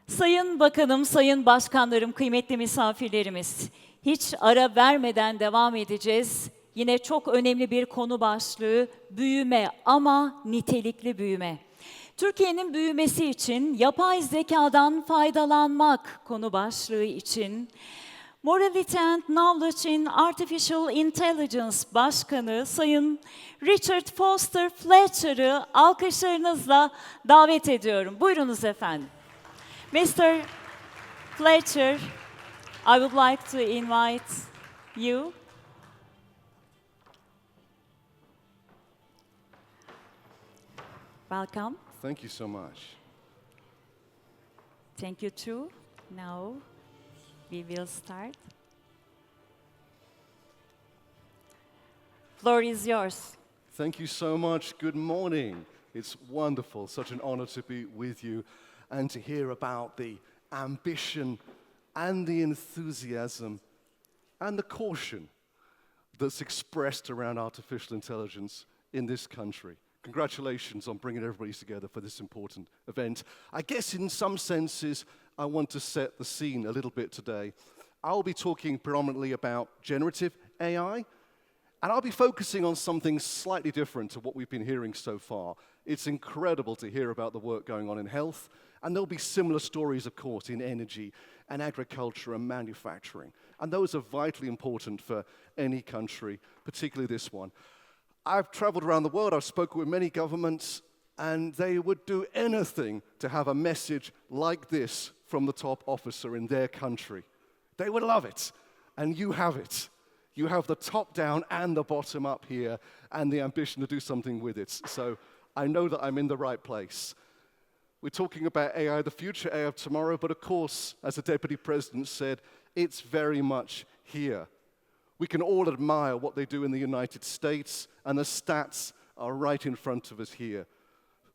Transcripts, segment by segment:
Sayın Bakanım, Sayın Başkanlarım, kıymetli misafirlerimiz, hiç ara vermeden devam edeceğiz. Yine çok önemli bir konu başlığı, büyüme ama nitelikli büyüme. Türkiye'nin büyümesi için yapay zekadan faydalanmak konu başlığı için Morality and Knowledge in Artificial Intelligence Başkanı Sayın Richard Foster Fletcher'ı alkışlarınızla davet ediyorum. Buyurunuz efendim. Mr. Fletcher, I would like to invite you. Welcome. Thank you so much. Thank you too. Now we will start. Floor is yours. Thank you so much. Good morning. It's wonderful, such an honor to be with you and to hear about the ambition and the enthusiasm and the caution that's expressed around artificial intelligence in this country. Congratulations on bringing everybody together for this important event. I guess in some senses, I want to set the scene a little bit today. I'll be talking predominantly about generative AI, and I'll be focusing on something slightly different to what we've been hearing so far. It's incredible to hear about the work going on in health, and there'll be similar stories, of course, in energy and agriculture and manufacturing. And those are vitally important for any country, particularly this one. I've traveled around the world, I've spoken with many governments, and they would do anything to have a message like this from the top officer in their country. They would love it, and you have it. You have the top down and the bottom up here, and the ambition to do something with it. So I know that I'm in the right place. We're talking about AI, the future AI of tomorrow, but of course, as the Deputy President said, it's very much here. We can all admire what they do in the United States, and the stats are right in front of us here.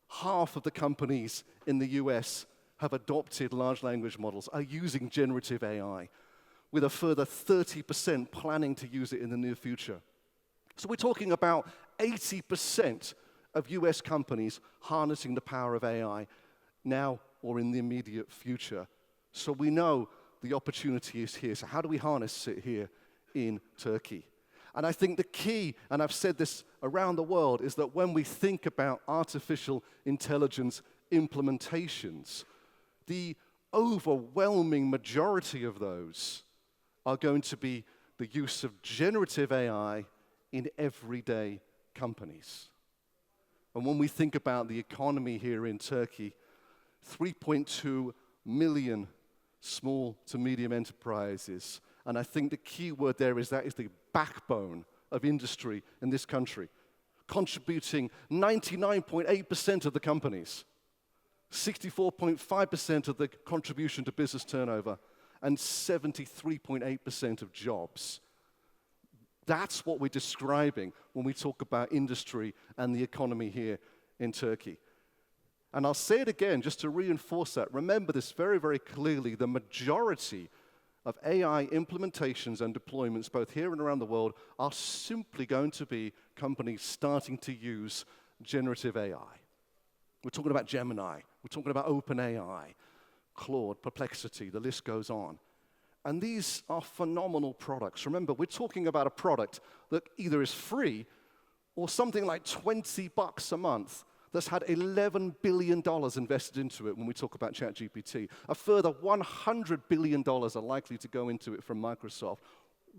Half of the companies in the US have adopted large language models, are using generative AI, with a further 30% planning to use it in the near future. So we're talking about 80% of US companies harnessing the power of AI now or in the immediate future. So we know the opportunity is here. So how do we harness it here in Turkey? And I think the key, and I've said this around the world, is that when we think about artificial intelligence implementations, the overwhelming majority of those are going to be the use of generative AI in everyday companies. And when we think about the economy here in Turkey, 3.2 million small to medium enterprises. And I think the key word there is that is the backbone of industry in this country, contributing 99.8% of the companies, 64.5% of the contribution to business turnover, and 73.8% of jobs. That's what we're describing when we talk about industry and the economy here in Turkey. And I'll say it again just to reinforce that. Remember this very, very clearly. The majority of AI implementations and deployments, both here and around the world, are simply going to be companies starting to use generative AI. We're talking about Gemini. We're talking about OpenAI, Claude, Perplexity, the list goes on. And these are phenomenal products. Remember, we're talking about a product that either is free or something like $20 a month that's had $11 billion invested into it when we talk about ChatGPT. A further $100 billion are likely to go into it from Microsoft.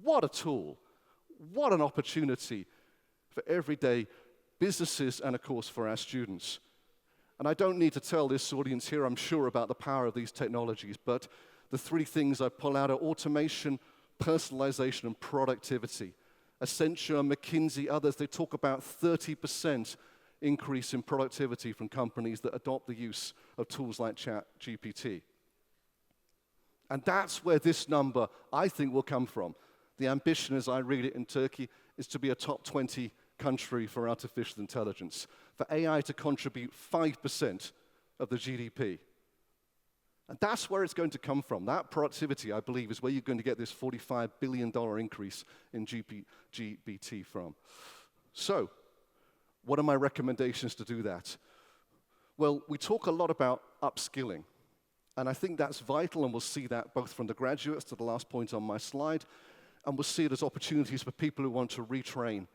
What a tool. What an opportunity for everyday businesses and, of course, for our students. And I don't need to tell this audience here, I'm sure, about the power of these technologies, but the three things I pull out are automation, personalization, and productivity. Accenture, McKinsey, others, they talk about 30% increase in productivity from companies that adopt the use of tools like ChatGPT. And that's where this number, I think, will come from. The ambition, as I read it in Turkey, is to be a top 20 country for artificial intelligence, for AI to contribute 5% of the GDP. And that's where it's going to come from. That productivity, I believe, is where you're going to get this $45 billion increase in GPT from. So, what are my recommendations to do that? Well, we talk a lot about upskilling. And I think that's vital, and we'll see that both from the graduates to the last point on my slide, and we'll see it as opportunities for people who want to retrain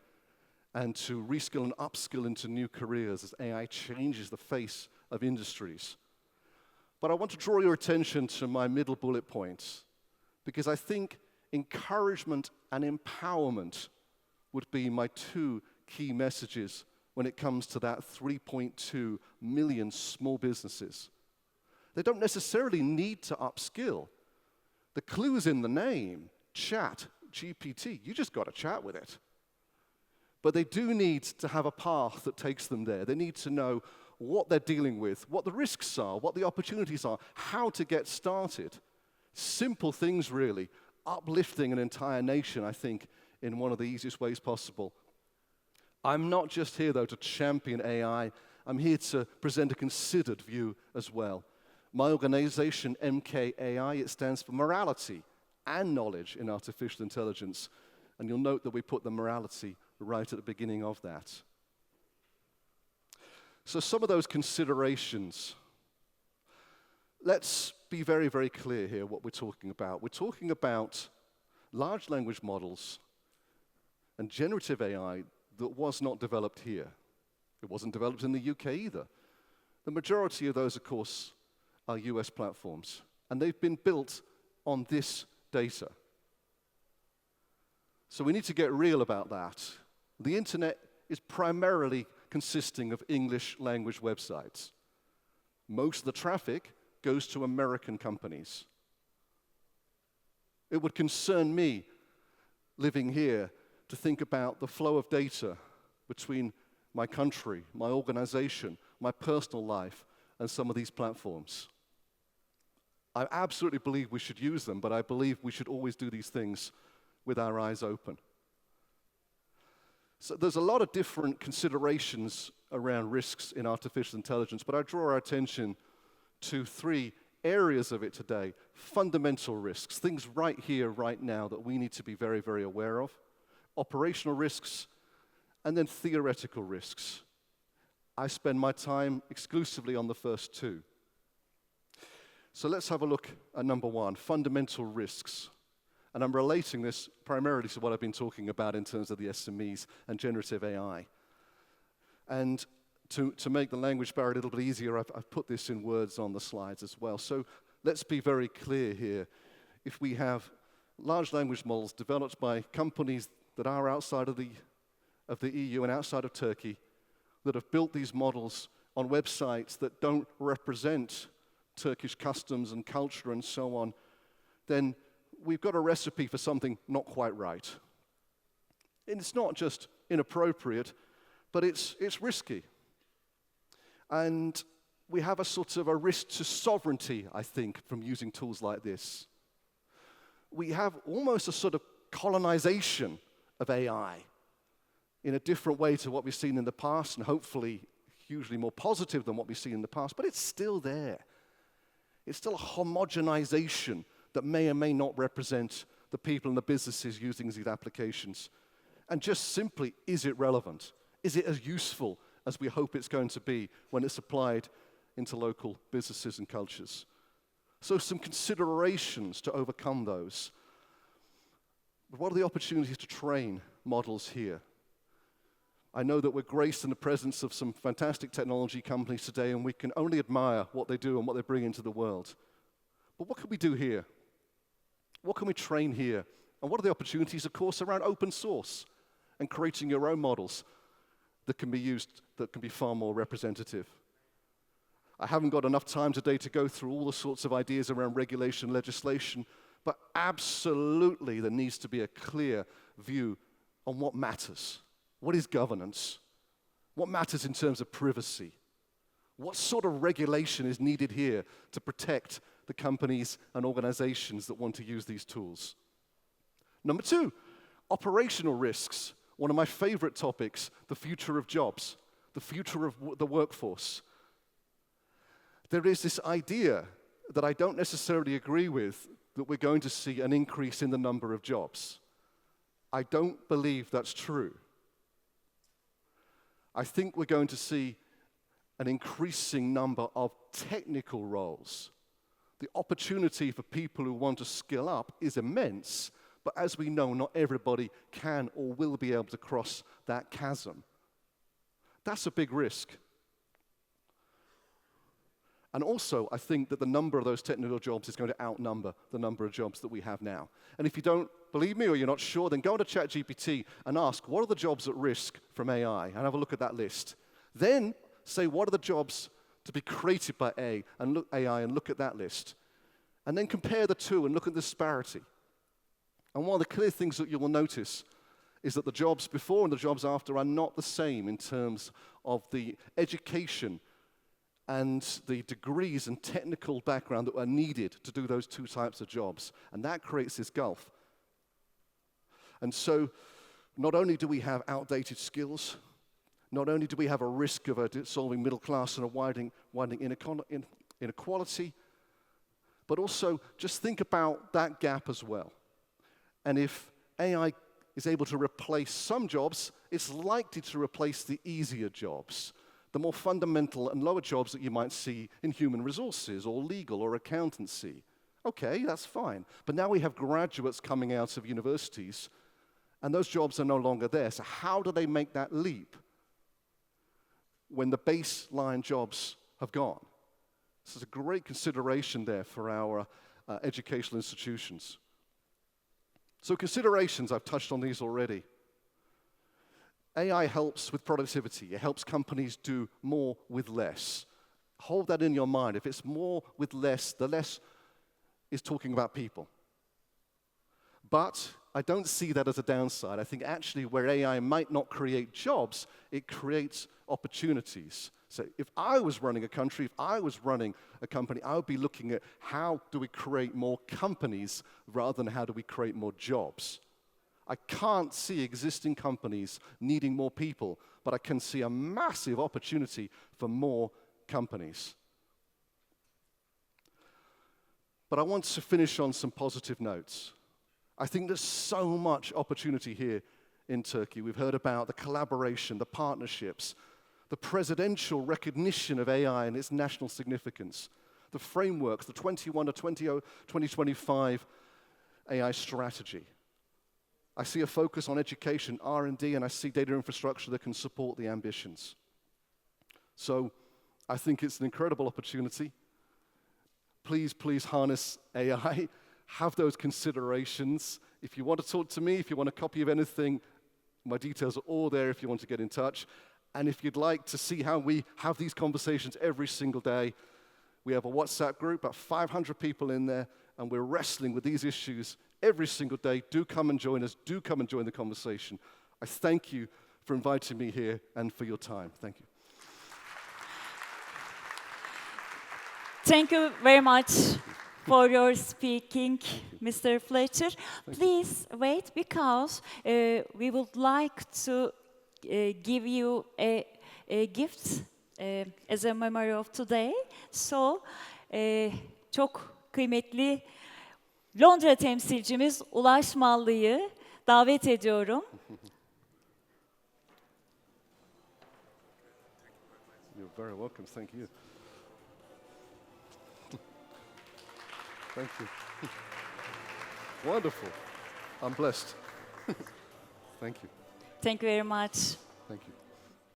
and to reskill and upskill into new careers as AI changes the face of industries. But I want to draw your attention to my middle bullet points, because I think encouragement and empowerment would be my two key messages when it comes to that 3.2 million small businesses. They don't necessarily need to upskill. The clue's in the name, Chat GPT. You just got to chat with it. But they do need to have a path that takes them there. They need to know what they're dealing with, what the risks are, what the opportunities are, how to get started. Simple things, really. Uplifting an entire nation, I think, in one of the easiest ways possible. I'm not just here, though, to champion AI. I'm here to present a considered view as well. My organization, MKAI, it stands for Morality and Knowledge in Artificial Intelligence. And you'll note that we put the morality right at the beginning of that. So some of those considerations. Let's be very, very clear here what we're talking about. We're talking about large language models and generative AI that was not developed here. It wasn't developed in the UK either. The majority of those, of course, are US platforms, and they've been built on this data. So we need to get real about that. The internet is primarily consisting of English language websites. Most of the traffic goes to American companies. It would concern me, living here, to think about the flow of data between my country, my organization, my personal life, and some of these platforms. I absolutely believe we should use them, but I believe we should always do these things with our eyes open. So there's a lot of different considerations around risks in artificial intelligence, but I draw our attention to three areas of it today. Fundamental risks, things right here, right now that we need to be very, very aware of. Operational risks, and then theoretical risks. I spend my time exclusively on the first two. So let's have a look at number one, fundamental risks. And I'm relating this primarily to what I've been talking about in terms of the SMEs and generative AI. And to make the language barrier a little bit easier, I've put this in words on the slides as well. So let's be very clear here. If we have large language models developed by companies that are outside of the EU and outside of Turkey, that have built these models on websites that don't represent Turkish customs and culture and so on, then we've got a recipe for something not quite right. And it's not just inappropriate, but it's risky. And we have a sort of a risk to sovereignty, I think, from using tools like this. We have almost a sort of colonization of AI in a different way to what we've seen in the past, and hopefully hugely more positive than what we've seen in the past, but it's still there. It's still a homogenization that may or may not represent the people and the businesses using these applications. And just simply, is it relevant? Is it as useful as we hope it's going to be when it's applied into local businesses and cultures? So some considerations to overcome those. But what are the opportunities to train models here? I know that we're graced in the presence of some fantastic technology companies today, and we can only admire what they do and what they bring into the world. But what can we do here? What can we train here? And what are the opportunities, of course, around open source and creating your own models that can be used, that can be far more representative? I haven't got enough time today to go through all the sorts of ideas around regulation and legislation, but absolutely there needs to be a clear view on what matters. What is governance? What matters in terms of privacy? What sort of regulation is needed here to protect the companies and organizations that want to use these tools? Number two, operational risks. One of my favorite topics, the future of jobs, the future of the workforce. There is this idea that I don't necessarily agree with, that we're going to see an increase in the number of jobs. I don't believe that's true. I think we're going to see an increasing number of technical roles The opportunity for people who want to skill up is immense, but as we know, not everybody can or will be able to cross that chasm. That's a big risk. And also, I think that the number of those technical jobs is going to outnumber the number of jobs that we have now. And if you don't believe me or you're not sure, then go to ChatGPT and ask, what are the jobs at risk from AI? And have a look at that list. Then say, what are the jobs to be created by AI and look at that list. And then compare the two and look at the disparity. And one of the clear things that you will notice is that the jobs before and the jobs after are not the same in terms of the education and the degrees and technical background that are needed to do those two types of jobs. And that creates this gulf. And so not only do we have outdated skills, not only do we have a risk of a dissolving middle class and a widening inequality, but also just think about that gap as well. And if AI is able to replace some jobs, it's likely to replace the easier jobs, the more fundamental and lower jobs that you might see in human resources or legal or accountancy. Okay, that's fine. But now we have graduates coming out of universities, and those jobs are no longer there. So how do they make that leap when the baseline jobs have gone? This is a great consideration there for our educational institutions. So considerations, I've touched on these already. AI helps with productivity. It helps companies do more with less. Hold that in your mind. If it's more with less, the less is talking about people. But I don't see that as a downside. I think actually where AI might not create jobs, it creates opportunities. So if I was running a country, if I was running a company, I would be looking at how do we create more companies rather than how do we create more jobs. I can't see existing companies needing more people, but I can see a massive opportunity for more companies. But I want to finish on some positive notes. I think there's so much opportunity here in Turkey. We've heard about the collaboration, the partnerships, the presidential recognition of AI and its national significance, the frameworks, the 21 to 2025 AI strategy. I see a focus on education, R&D, and I see data infrastructure that can support the ambitions. So I think it's an incredible opportunity. Please, please harness AI. Have those considerations. If you want to talk to me, if you want a copy of anything, my details are all there if you want to get in touch. And if you'd like to see how we have these conversations every single day, we have a WhatsApp group, about 500 people in there, and we're wrestling with these issues every single day. Do come and join us. Do come and join the conversation. I thank you for inviting me here and for your time. Thank you. Thank you very much for your speaking, Mr. Fletcher. Please wait, because we would like to give you a gift as a memory of today. So, çok kıymetli Londra temsilcimiz Ulaş Mallı'yı davet ediyorum. You're very welcome. Thank you. Thank you. Wonderful. I'm blessed. Thank you. Thank you very much. Thank you.